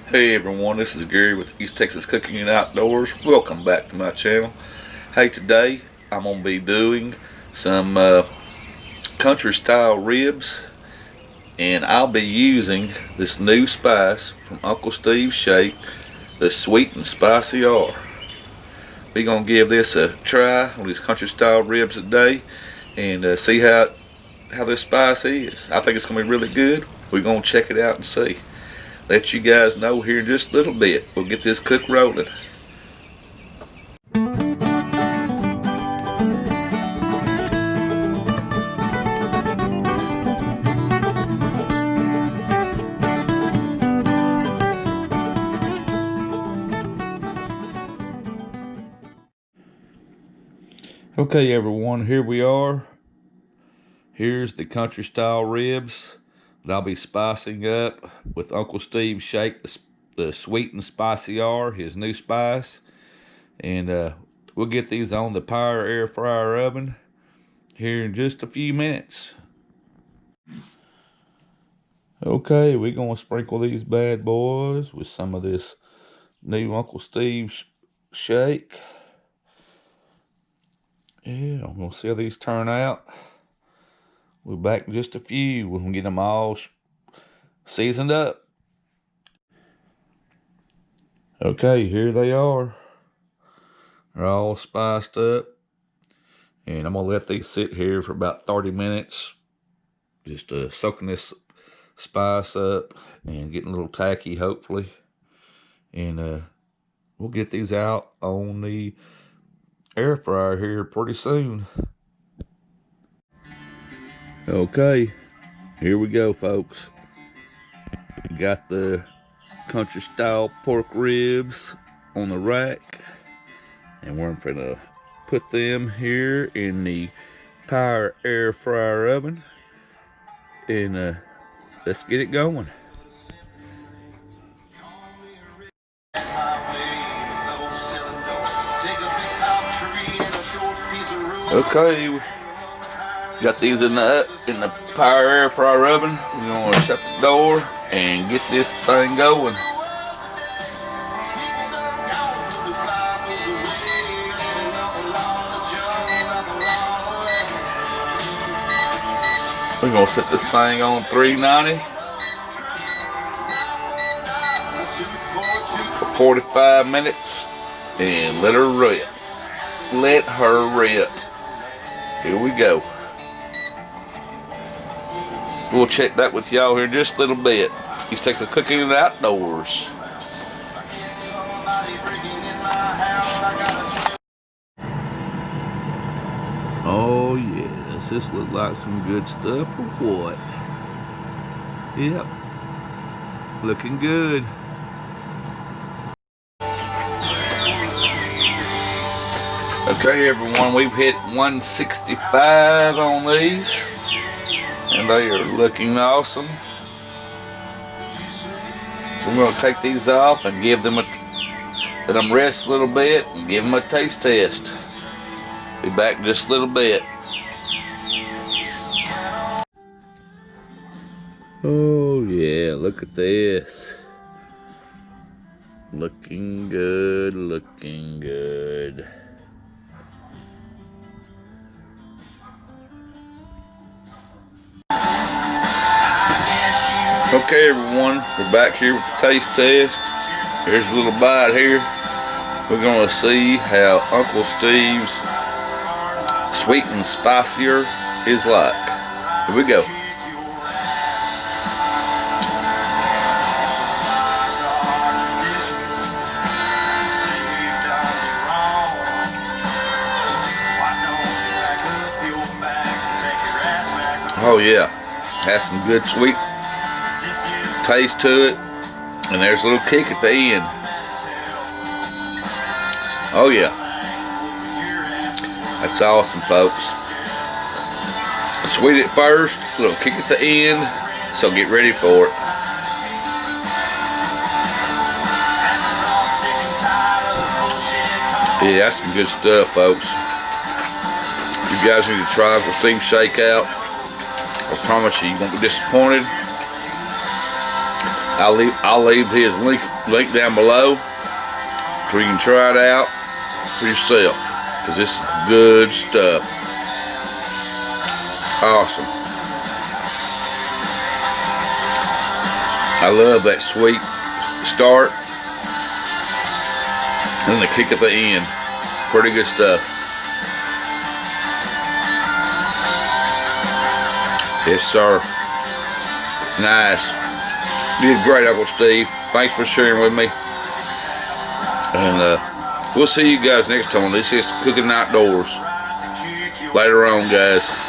Hey everyone, this is Gary with East Texas Cooking and Outdoors. Welcome back to my channel. Hey, today I'm going to be doing some country style ribs, and I'll be using this new spice from Uncle Steve's Shake, the Sweet and Spicy R. We're going to give this a try on these country style ribs today and see how this spice is. I think it's going to be really good. We're going to check it out and see. Let you guys know here in just a little bit. We'll get this cook rolling. Okay everyone, here we are. Here's the country style ribs that I'll be spicing up with Uncle Steve's Shake, the Sweet and Spicy R, his new spice. And we'll get these on the Power Air Fryer oven here in just a few minutes. Okay, we're going to sprinkle these bad boys with some of this new Uncle Steve's Shake. Yeah, I'm going to see how these turn out. We're back in just a few. We're going to get them all seasoned up. Okay, here they are. They're all spiced up. And I'm going to let these sit here for about 30 minutes. Just soaking this spice up and getting a little tacky, hopefully. And we'll get these out on the air fryer here pretty soon. Okay, here we go, folks. We got the country style pork ribs on the rack, and we're gonna put them here in the Power Air Fryer oven, and let's get it going. Okay, got these in the Power Air Fryer oven. We're gonna shut the door and get this thing going. We're gonna set this thing on 390 for 45 minutes and let her rip. Let her rip. Here we go. We'll check that with y'all here in just a little bit. East Texas Cooking and Outdoors. Oh yeah, does this look like some good stuff or what? Yep, looking good. Okay everyone, we've hit 165 on these, and they are looking awesome. So we're going to take these off and give them let them rest a little bit and give them a taste test. Be back in just a little bit. Oh yeah, look at this. Looking good, looking good. Okay everyone, we're back here with the taste test. Here's a little bite here. We're gonna see how Uncle Steve's Sweet and Spicier is like. Here we go. Oh yeah, has some good sweet taste to it, and there's a little kick at the end. Oh yeah, that's awesome, folks. Sweet at first, a little kick at the end, so get ready for it. Yeah, that's some good stuff, folks. You guys need to try Uncle Steve's Shake out. I promise you, you won't be disappointed. I'll leave his link down below so you can try it out for yourself, because this is good stuff. Awesome. I love that sweet start and the kick at the end. Pretty good stuff. Yes, sir. Nice. You did great, Uncle Steve. Thanks for sharing with me. And we'll see you guys next time. This is Cooking Outdoors. Later on, guys.